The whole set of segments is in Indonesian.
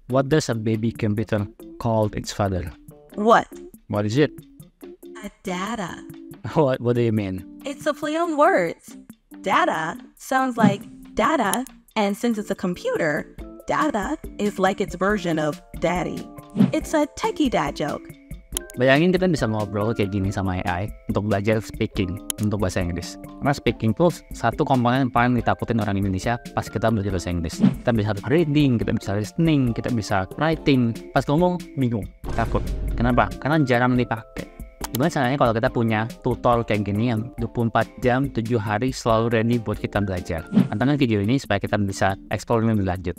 What does a baby computer call its father? What? What is it? A data. What do you mean? It's a play on words. Data sounds like data, and since it's a computer, data is like its version of daddy. It's a techie dad joke. Bayangin kita bisa ngobrol kayak gini sama AI untuk belajar speaking untuk bahasa Inggris. Karena speaking tuh satu komponen yang paling ditakutin orang Indonesia pas kita belajar bahasa Inggris. Kita bisa reading, kita bisa listening, kita bisa writing. Pas ngomong bingung, takut. Kenapa? Karena jarang dipakai. Gimana caranya kalau kita punya tutor kayak gini yang 24 jam, 7 hari selalu ready buat kita belajar? Pantengin video ini supaya kita bisa explore lebih lanjut.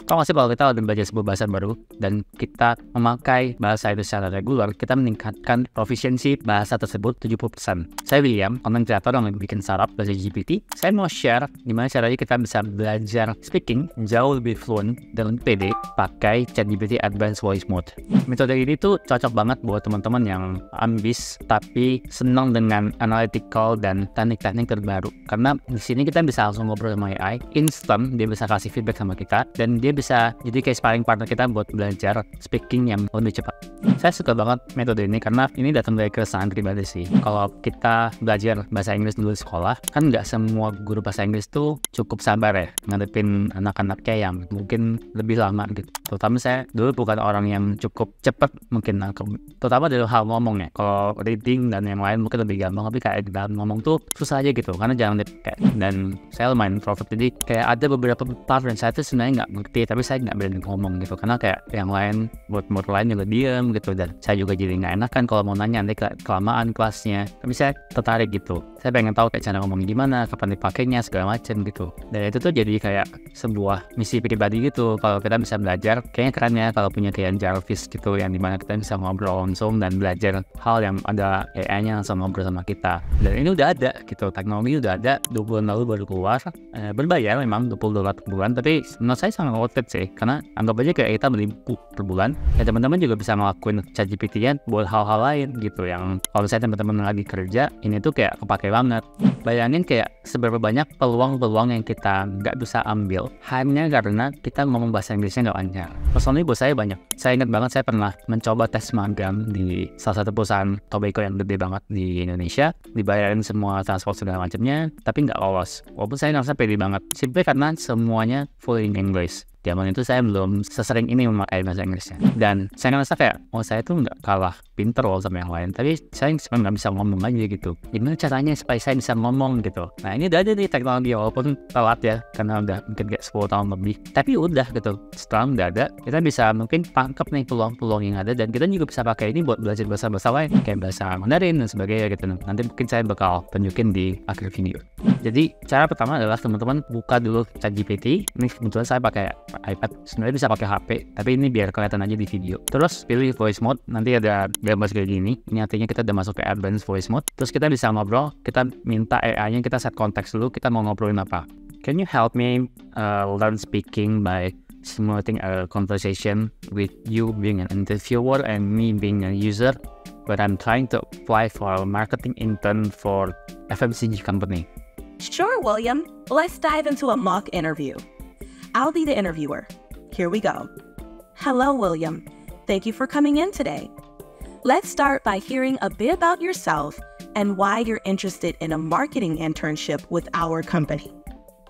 Kalau nggak sih kalau kita udah belajar sebuah bahasa baru dan kita memakai bahasa itu secara regular, kita meningkatkan proficiency bahasa tersebut 70%. Saya William, content creator yang bikin startup bahasa GPT. Saya mau share gimana caranya kita bisa belajar speaking jauh lebih fluent dan lebih pede pakai ChatGPT Advanced Voice Mode. Metode ini tuh cocok banget buat teman-teman yang ambis tapi senang dengan analytical dan teknik-teknik terbaru. Karena di sini kita bisa langsung ngobrol sama AI, instant dia bisa kasih feedback sama kita dan dia bisa jadi kayak sparring partner kita buat belajar speaking yang lebih cepat. Saya suka banget metode ini karena ini datang dari keresahan pribadi sih. Kalau kita belajar bahasa Inggris dulu di sekolah, kan nggak semua guru bahasa Inggris tuh cukup sabar ya ngadepin anak-anaknya yang mungkin lebih lama gitu. Terutama saya dulu bukan orang yang cukup cepat mungkin nangkep, terutama dari hal ngomong ya. Kalau reading dan yang lain mungkin lebih gampang, tapi kayak dalam ngomong tuh susah aja gitu karena jarang dipakai. Dan saya lumayan introvert, jadi kayak ada beberapa part yang saya tuh sebenarnya nggak ngerti, tapi saya nggak berani ngomong gitu karena kayak yang lain buat lain juga diem gitu, dan saya juga jadi nggak enakan kalau mau nanya nanti kelamaan kelasnya. Tapi saya tertarik gitu, saya pengen tahu kayak cara ngomong gimana, kapan dipakainya segala macam gitu. Dan itu tuh jadi kayak sebuah misi pribadi gitu. Kalau kita bisa belajar, kayaknya keren ya kalau punya kayak Jarvis gitu yang dimana kita bisa ngobrol langsung dan belajar hal yang ada AI-nya langsung ngobrol sama kita. Dan ini udah ada gitu, teknologi udah ada, 2 bulan lalu baru keluar, berbayar memang $20 per bulan, tapi menurut saya sangat worth it sih, karena anggap aja kayak kita beli buku per bulan, ya teman-teman juga bisa ngelakuin ChatGPT-nya buat hal-hal lain gitu, yang kalau misalnya teman-teman lagi kerja, ini tuh kayak kepake banget. Bayangin kayak seberapa banyak peluang-peluang yang kita nggak bisa ambil hanya karena kita ngomong bahasa Inggrisnya nggak lancar. Personally buat saya banyak. Saya ingat banget saya pernah mencoba tes magang di salah satu perusahaan tobacco yang gede banget di Indonesia, dibayarin semua transport segala macamnya, tapi nggak lolos. Walaupun saya ngerasa pede banget, simply karena semuanya full in English. Zaman itu saya belum sesering ini memakai bahasa Inggrisnya. Dan saya ngerasa kayak, saya tuh nggak kalah pinter loh sama yang lain. Tapi saya sebenarnya nggak bisa ngomong aja gitu. Gimana caranya supaya saya bisa ngomong gitu. Nah ini udah ada nih teknologi, walaupun telat ya. Karena udah mungkin kayak 10 tahun lebih. Tapi udah gitu. Setelah udah ada, kita bisa mungkin tangkap nih peluang-peluang yang ada. Dan kita juga bisa pakai ini buat belajar bahasa-bahasa lain. Kayak bahasa Mandarin dan sebagainya gitu. Nanti mungkin saya bakal tunjukin di akhir video. Jadi cara pertama adalah teman-teman buka dulu ChatGPT. Ini kebetulan saya pakai iPad, sebenarnya bisa pakai HP, tapi ini biar kelihatan aja di video. Terus pilih voice mode, nanti ada gambar kayak gini. Ini artinya kita udah masuk ke advanced voice mode. Terus kita bisa ngobrol, kita minta AI-nya, kita set konteks dulu, kita mau ngobrolin apa. Can you help me learn speaking by simulating a conversation with you being an interviewer and me being a user, but I'm trying to apply for a marketing intern for FMCG company. Sure, William. Let's dive into a mock interview. I'll be the interviewer. Here we go. Hello, William. Thank you for coming in today. Let's start by hearing a bit about yourself and why you're interested in a marketing internship with our company.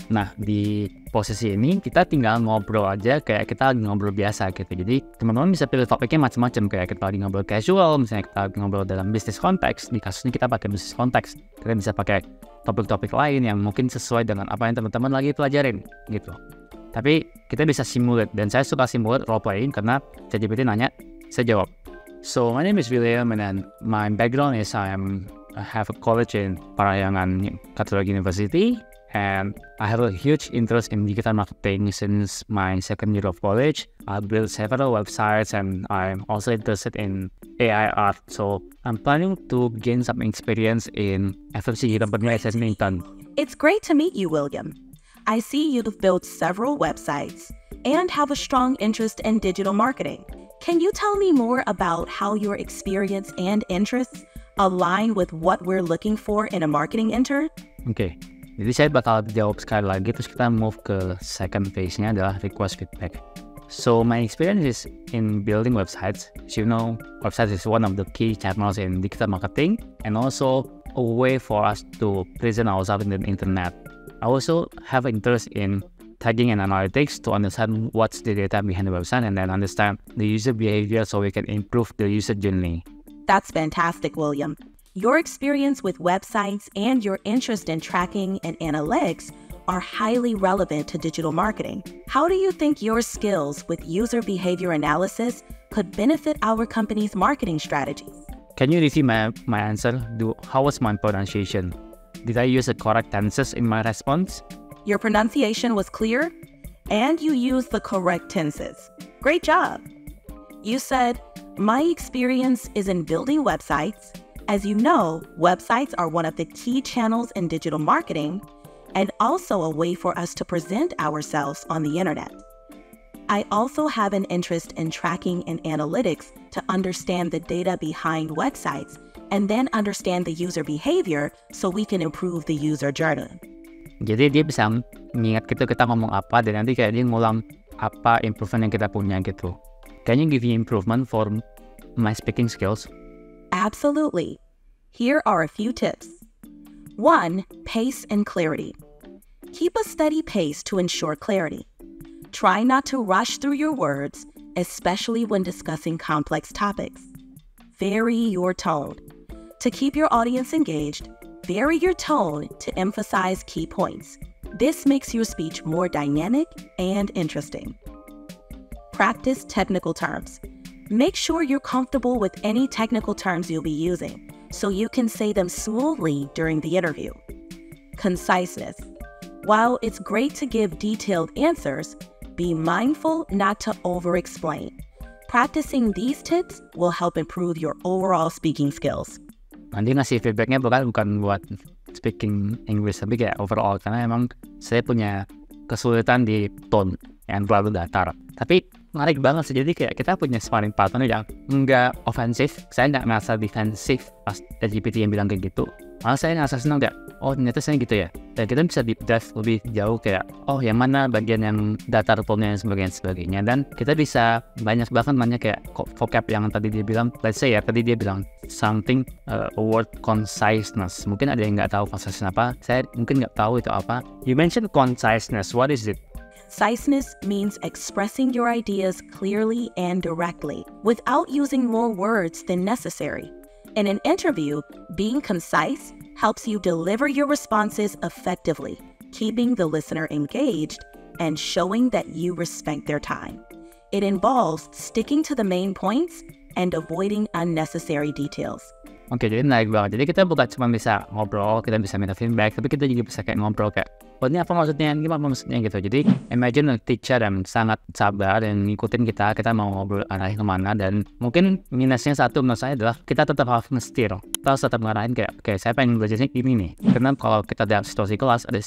Nah, di posisi ini kita tinggal ngobrol aja kayak kita lagi ngobrol biasa gitu. Jadi teman-teman bisa pilih topiknya macam-macam, kayak kita lagi ngobrol casual, misalnya kita ngobrol dalam business konteks. Di kasus ini kita pakai business konteks. Kita bisa pakai topik-topik lain yang mungkin sesuai dengan apa yang teman-teman lagi pelajarin gitu. Tapi kita bisa simulate, dan saya suka simulate role playing karena ChatGPT nanya, saya jawab. So my name is William and my background is I have a college in Parahyangan Catholic University, and I have a huge interest in digital marketing since my second year of college. I built several websites and I'm also interested in AI art. So I'm planning to gain some experience in FMCG company as an intern. It's great to meet you, William. I see you've built several websites and have a strong interest in digital marketing. Can you tell me more about how your experience and interests align with what we're looking for in a marketing intern? Oke. Jadi saya bakal jawab sekali lagi, terus kita move ke second phase-nya adalah request feedback. So my experience is in building websites. As you know, websites is one of the key channels in digital marketing and also a way for us to present ourselves in the internet. I also have interest in tagging and analytics to understand what's the data behind the website and then understand the user behavior so we can improve the user journey. That's fantastic, William. Your experience with websites and your interest in tracking and analytics are highly relevant to digital marketing. How do you think your skills with user behavior analysis could benefit our company's marketing strategies? Can you review my answer? How was my pronunciation? Did I use the correct tenses in my response? Your pronunciation was clear, and you used the correct tenses. Great job. You said, my experience is in building websites. As you know, websites are one of the key channels in digital marketing and also a way for us to present ourselves on the internet. I also have an interest in tracking and analytics to understand the data behind websites and then understand the user behavior so we can improve the user journey. Jadi dia bisa mengingat gitu kita ngomong apa dan nanti kayak dia ngulang apa improvement yang kita punya gitu. Can you give me improvement for my speaking skills? Absolutely. Here are a few tips. 1. Pace and clarity. Keep a steady pace to ensure clarity. Try not to rush through your words, especially when discussing complex topics. Vary your tone. To keep your audience engaged, vary your tone to emphasize key points. This makes your speech more dynamic and interesting. Practice technical terms. Make sure you're comfortable with any technical terms you'll be using, so you can say them smoothly during the interview. Conciseness. While it's great to give detailed answers, be mindful not to over-explain. Practicing these tips will help improve your overall speaking skills. Nanti ngasih feedbacknya bukan buat speaking English, tapi kayak overall, karena emang saya punya kesulitan di tone yang terlalu datar. Tapi menarik banget sih, jadi kayak kita punya sparring partner yang nggak ofensif. Saya nggak merasa defensif pas ChatGPT yang bilang kayak gitu. Malah saya ngerasa senang kayak, oh ternyata saya gitu ya. Dan kita bisa deep dive lebih jauh kayak, oh yang mana bagian yang datar tone-nya dan sebagainya. Dan kita bisa banyak banget nanya kayak vocab yang tadi dia bilang. Let's say ya, tadi dia bilang something, word conciseness. Mungkin ada yang nggak tahu conciseness apa. Saya mungkin nggak tahu itu apa. You mentioned conciseness. What is it? Conciseness means expressing your ideas clearly and directly without using more words than necessary. In an interview, being concise helps you deliver your responses effectively, keeping the listener engaged and showing that you respect their time. It involves sticking to the main points and avoiding unnecessary details. Oke, jadi menarik banget. Jadi kita bukan cuma bisa ngobrol, kita bisa minta feedback, tapi kita juga bisa kayak ngobrol kayak, oh ini apa maksudnya, gimana maksudnya gitu. Jadi imagine a teacher yang sangat sabar dan ngikutin kita mau ngobrol arahnya kemana. Dan mungkin minusnya satu menurut saya adalah kita tetap harus nge-steer. Kita harus tetap ngarahin kayak, oke saya pengen belajarnya ini nih. Karena kalau kita dalam situasi kelas, ada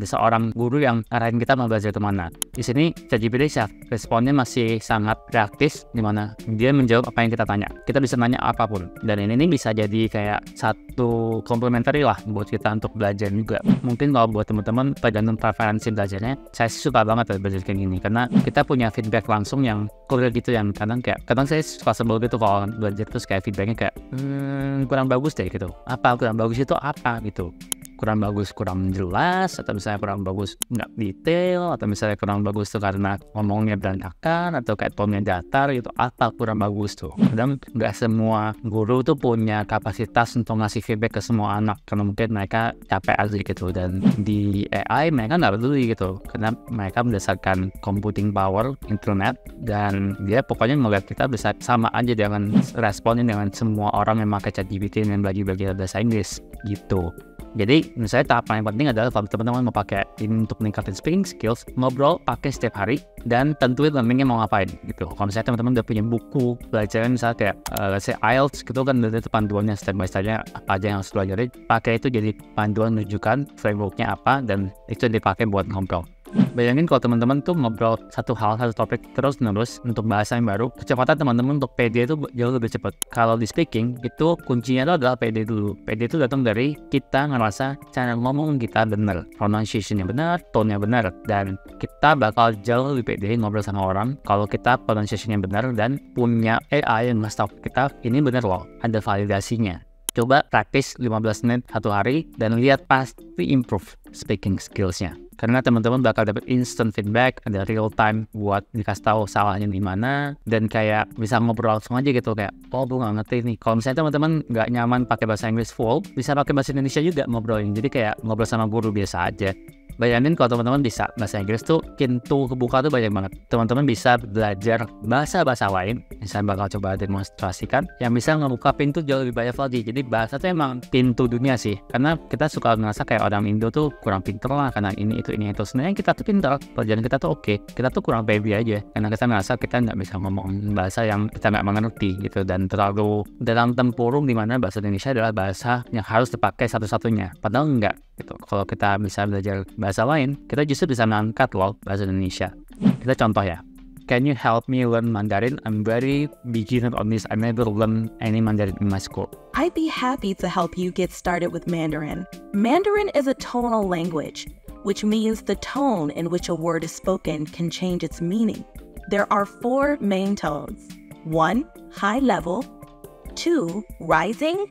seorang guru yang arahin kita mau belajar kemana. Di sini ChatGPT responnya masih sangat reaktif, dimana dia menjawab apa yang kita tanya. Kita bisa nanya apapun. Dan ini bisa jadi kayak satu complementary lah buat kita untuk belajar juga. Mungkin kalau buat teman-teman tergantung preferensi belajarnya, saya suka banget belajar kayak gini karena kita punya feedback langsung yang clear gitu, yang kadang saya suka sebel gitu kalau belajar terus kayak feedbacknya kayak kurang bagus deh gitu. Apa kurang bagus itu apa gitu? Kurang bagus, kurang jelas, atau misalnya kurang bagus nggak detail, atau misalnya kurang bagus tuh karena ngomongnya berantakan, atau kayak tone-nya datar gitu, apa kurang bagus tuh. Kadang nggak semua guru tuh punya kapasitas untuk ngasih feedback ke semua anak, karena mungkin mereka capek aja gitu. Dan di AI mereka nggak peduli gitu, karena mereka berdasarkan computing power, internet, dan dia pokoknya melihat kita bisa sama aja dengan responnya dengan semua orang yang pakai ChatGPT yang belajar bahasa Inggris gitu. Jadi menurut saya tahap paling penting adalah kalau teman-teman mau pakai ini untuk meningkatin speaking skills, ngobrol pakai setiap hari dan tentuin learningnya mau ngapain gitu. Kalau misalnya teman-teman udah punya buku pelajaran misalnya kayak let's say IELTS gitu kan, itu panduannya step by stepnya apa aja yang harus pelajari, pakai itu jadi panduan menunjukkan frameworknya apa dan itu dipakai buat ngobrol. Bayangin kalau teman-teman tuh ngobrol satu topik terus-menerus untuk bahasa yang baru, kecepatan teman-teman untuk PD itu jauh lebih cepat. Kalau di speaking, itu kuncinya itu adalah PD dulu. PD itu datang dari kita ngerasa cara ngomong kita benar, pronunciation-nya benar, tone-nya benar, dan kita bakal jauh lebih PD ngobrol sama orang kalau kita pronunciation-nya benar dan punya AI yang ngasih tahu kita ini benar loh, ada validasinya. Coba praktis 15 menit satu hari dan lihat pasti improve speaking skills-nya. Karena teman-teman bakal dapat instant feedback, ada real time buat dikasih tahu salahnya di mana, dan kayak bisa ngobrol langsung aja gitu kayak, oh gue nggak ngerti nih. Kalau misalnya teman-teman nggak nyaman pakai bahasa Inggris full, bisa pakai bahasa Indonesia juga ngobrolin. Jadi kayak ngobrol sama guru biasa aja. Bayangin kalau teman-teman bisa bahasa Inggris tuh pintu kebuka tuh banyak banget. Teman-teman bisa belajar bahasa-bahasa lain, misalnya bakal coba demonstrasikan, yang bisa ngebuka pintu jauh lebih banyak lagi. Jadi bahasa tuh emang pintu dunia sih. Karena kita suka ngerasa kayak orang Indo tuh kurang pinter lah, karena ini itu. Sebenarnya kita tuh pinter, pelajaran kita tuh oke. Kita tuh kurang baby aja, karena kita ngerasa kita nggak bisa ngomong bahasa yang kita nggak mengerti gitu, dan terlalu dalam tempurung dimana bahasa Indonesia adalah bahasa yang harus dipakai satu-satunya. Padahal enggak gitu. Kalau kita bisa belajar bahasa lain, kita justru bisa mengangkat loh bahasa Indonesia. Kita contoh ya. Can you help me learn Mandarin? I'm very beginner on this. I never learned any Mandarin in my school. I'd be happy to help you get started with Mandarin. Mandarin is a tonal language, which means the tone in which a word is spoken can change its meaning. There are 4 main tones. 1, high level. 2, rising.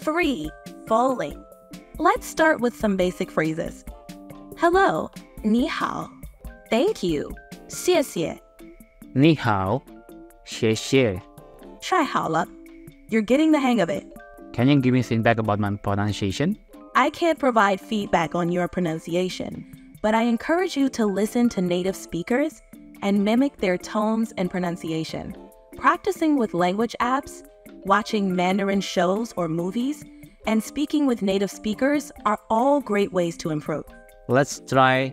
3, falling. Let's start with some basic phrases. Hello, 你好. Thank you, 谢谢. 你好，谢谢。太好了. You're getting the hang of it. Can you give me feedback about my pronunciation? I can't provide feedback on your pronunciation, but I encourage you to listen to native speakers and mimic their tones and pronunciation. Practicing with language apps, watching Mandarin shows or movies, and speaking with native speakers are all great ways to improve. Let's try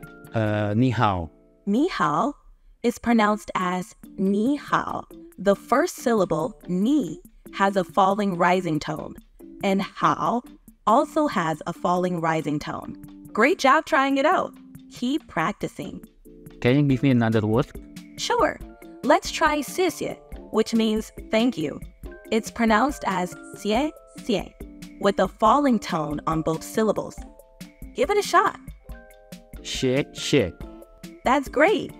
你好. 你好 is pronounced as 你好. The first syllable, 你, has a falling rising tone, and 好 also has a falling rising tone. Great job trying it out. Keep practicing. Can you give me another word? Sure. Let's try 谢谢, which means thank you. It's pronounced as 谢谢, with a falling tone on both syllables. Give it a shot. 谢谢. That's great.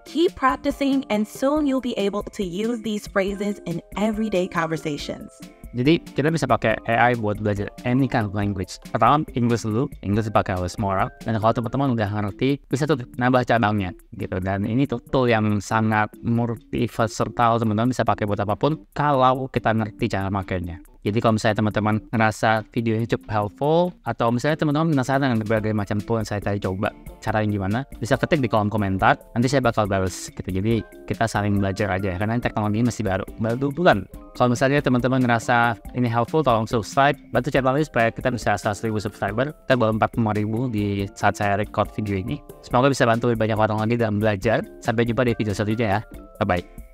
Keep practicing and soon you'll be able to use these phrases in everyday conversations. Jadi kita bisa pakai AI buat belajar any kind of language. Pertama English dulu, English dipakai oleh semua orang. Dan kalau teman-teman udah ngerti, bisa tuh nambah cabangnya gitu. Dan ini tuh tool yang sangat multi-versatile, teman-teman bisa pakai buat apapun kalau kita ngerti cara makainya. Jadi kalau misalnya teman-teman ngerasa video ini cukup helpful, atau misalnya teman-teman penasaran dengan berbagai macam tool yang saya tadi coba, caranya gimana, bisa ketik di kolom komentar, nanti saya bakal balas gitu. Jadi kita saling belajar aja, karena teknologi ini masih baru 2 bulan. Kalau misalnya teman-teman ngerasa ini helpful, tolong subscribe, bantu channel ini supaya kita bisa 100.000 subscriber. Kita baru 45.000 di saat saya record video ini. Semoga bisa bantu banyak orang lagi dalam belajar. Sampai jumpa di video selanjutnya ya. Bye-bye.